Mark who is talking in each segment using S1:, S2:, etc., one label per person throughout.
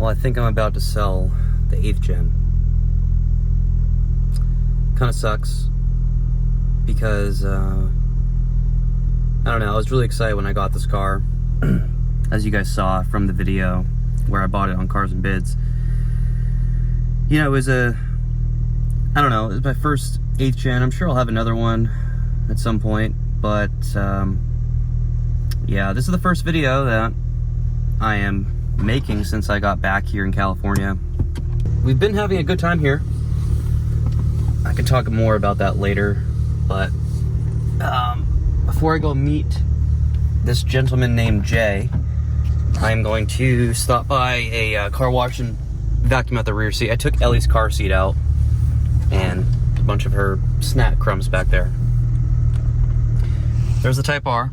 S1: Well, I think I'm about to sell the 8th gen. Kind of sucks because, I don't know, I was really excited when I got this car. As you guys saw from the video where I bought it on Cars and Bids. You know, it was it was my first 8th gen. I'm sure I'll have another one at some point, but, yeah, this is the first video that I am making since I got back here in California. We've been having a good time here. I can talk more about that later, but before I go meet this gentleman named Jay, I'm going to stop by a car wash and vacuum out the rear seat. I took Ellie's car seat out and a bunch of her snack crumbs back there. There's the Type R.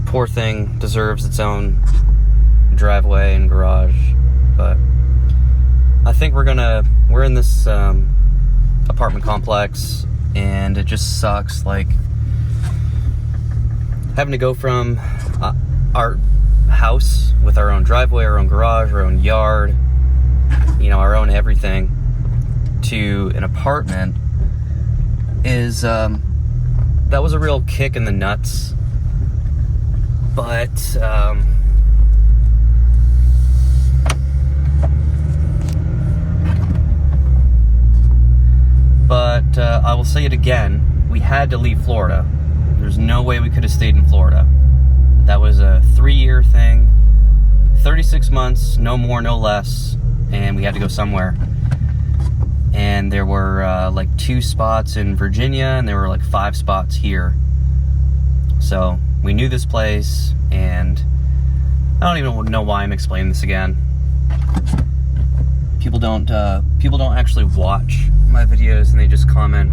S1: Poor thing deserves its own driveway and garage, but I think we're in this apartment complex, and it just sucks, like having to go from our house with our own driveway, our own garage, our own yard, you know, our own everything, to an apartment is that was a real kick in the nuts. But I will say it again, we had to leave Florida. There's no way we could have stayed in Florida. That was a 3-year thing, 36 months, no more, no less, and we had to go somewhere. And there were like 2 spots in Virginia, and there were like 5 spots here. So we knew this place, and I don't even know why I'm explaining this again. People don't actually watch my videos, and they just comment,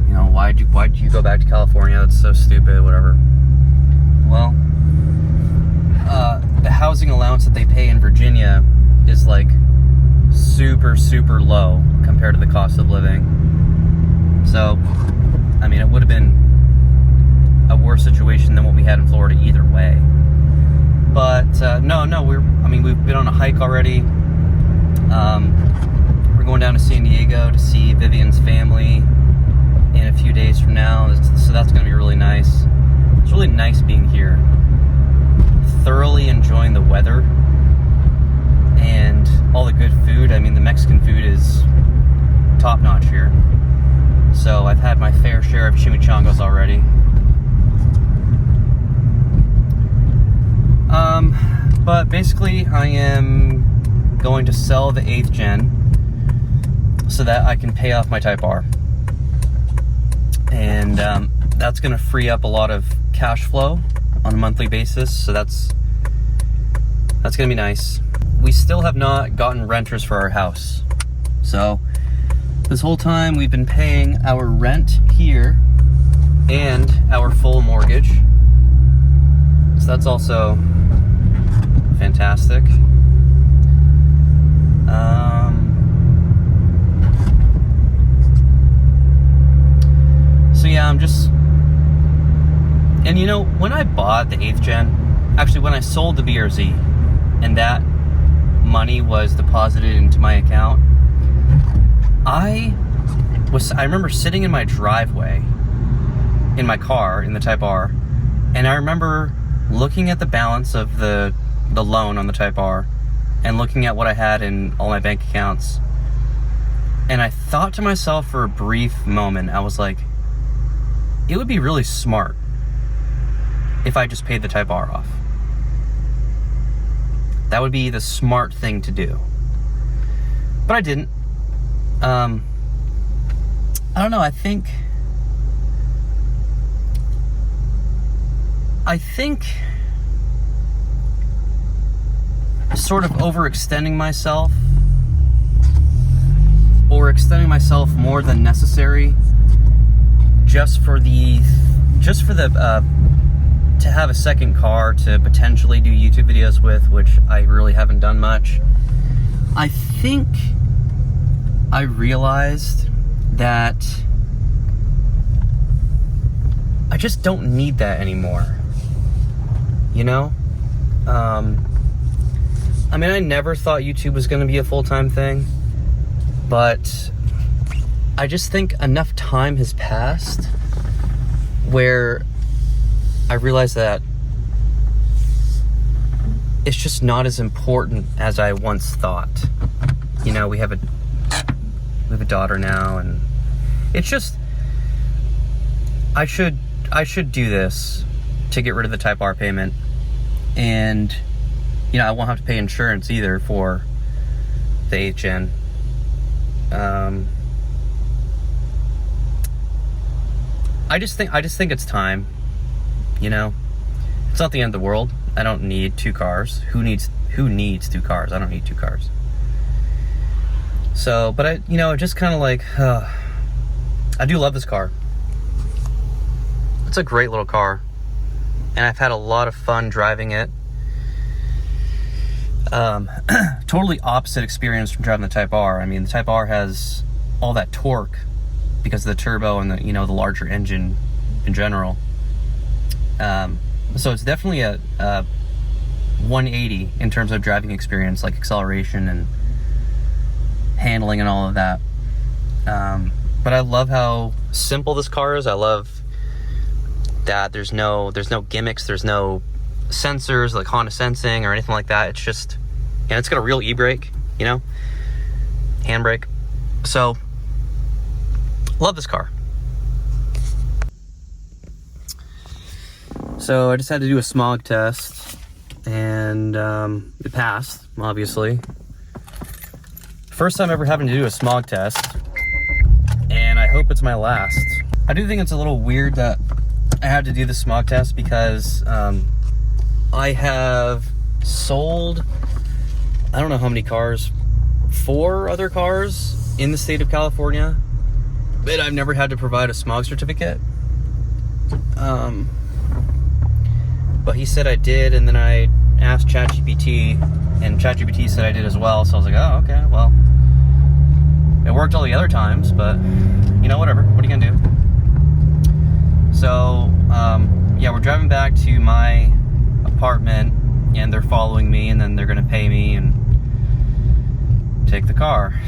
S1: you know, why'd you go back to California? That's so stupid, whatever. Well, the housing allowance that they pay in Virginia is like super, super low compared to the cost of living. So, I mean, it would have been a worse situation than what we had in Florida either way. But no, we've been on a hike already. We're going down to San Diego to see Vivian's family in a few days from now, so that's going to be really nice. It's really nice being here. Thoroughly enjoying the weather and all the good food. I mean, the Mexican food is top notch here. So I've had my fair share of chimichangas already. But basically I am going to sell the 8th gen so that I can pay off my Type R. And that's going to free up a lot of cash flow on a monthly basis, so that's going to be nice. We still have not gotten renters for our house. So this whole time we've been paying our rent here and our full mortgage. So that's also fantastic. So yeah, and you know, when I bought the 8th gen, actually when I sold the BRZ, and that money was deposited into my account, I remember sitting in my driveway in my car in the Type R, and I remember looking at the balance of the loan on the Type R and looking at what I had in all my bank accounts, and I thought to myself for a brief moment, I was like, it would be really smart if I just paid the Type R off. That would be the smart thing to do. But I didn't. I don't know, I think sort of overextending myself, or extending myself more than necessary just for the to have a second car to potentially do YouTube videos with, which I really haven't done much. I think I realized that I just don't need that anymore. You know? I mean, I never thought YouTube was going to be a full-time thing, but I just think enough time has passed where I realized that it's just not as important as I once thought. You know, we have a daughter now, and it's just, I should do this to get rid of the Type R payment, and you know, I won't have to pay insurance either for the HN. I just think it's time. You know, it's not the end of the world. I don't need 2 cars. Who needs 2 cars? I don't need 2 cars. So, but I, you know, just kind of like, I do love this car. It's a great little car, and I've had a lot of fun driving it. Totally opposite experience from driving the Type R. I mean, the Type R has all that torque because of the turbo and the, you know, the larger engine in general. So it's definitely a 180 in terms of driving experience, like acceleration and handling and all of that. But I love how simple this car is. I love that there's no gimmicks, there's no sensors like Honda Sensing or anything like that. It's just, and it's got a real e-brake, you know, handbrake. So love this car. So I just had to do a smog test, and it passed, obviously. First time ever having to do a smog test, and I hope it's my last. I do think it's a little weird that I had to do the smog test because I have sold, I don't know how many cars, 4 other cars in the state of California, but I've never had to provide a smog certificate. But he said I did, and then I asked ChatGPT, and ChatGPT said I did as well, so I was like, oh, okay, well, it worked all the other times, but, you know, whatever, what are you gonna do? So, yeah, we're driving back to my apartment, and they're following me, and then they're gonna pay me and take the car.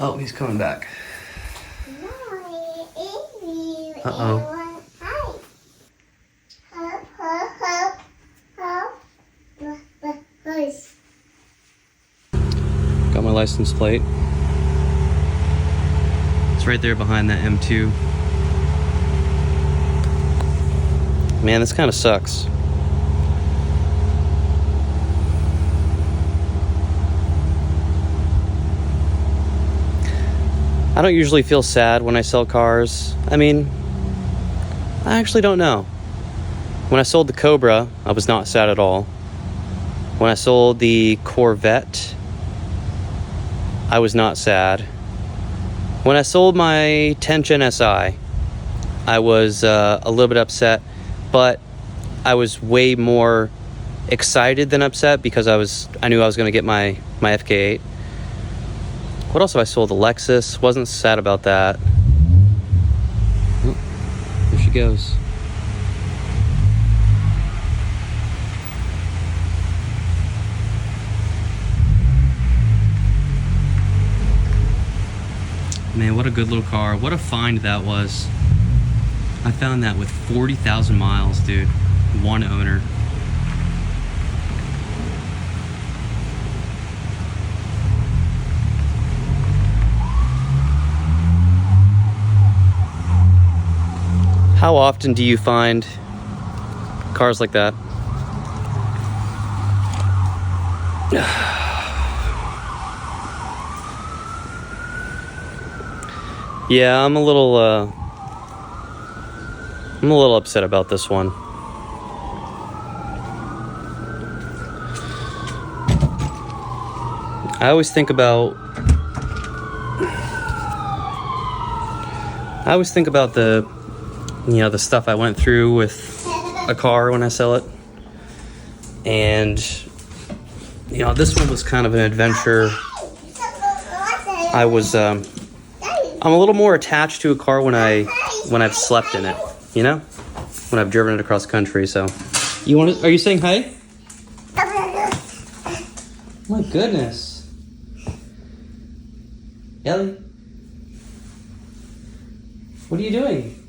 S1: Oh, he's coming back. Uh-oh. Got my license plate. It's right there behind that M2. Man, this kind of sucks. I don't usually feel sad when I sell cars. I mean, I actually don't know. When I sold the Cobra, I was not sad at all. When I sold the Corvette, I was not sad. When I sold my Tension SI, I was a little bit upset, but I was way more excited than upset because I knew I was going to get my FK8. What else have I sold? The Lexus. Wasn't sad about that. Oh, there she goes. Man, what a good little car. What a find that was. I found that with 40,000 miles, dude. One owner. How often do you find cars like that? Yeah, I'm a little upset about this one. I always think about the, you know, the stuff I went through with a car when I sell it. And, you know, this one was kind of an adventure. I'm a little more attached to a car when I've slept in it, you know? when I've driven it across country. So, you want to? Are you saying hi? My goodness, Ellie, what are you doing?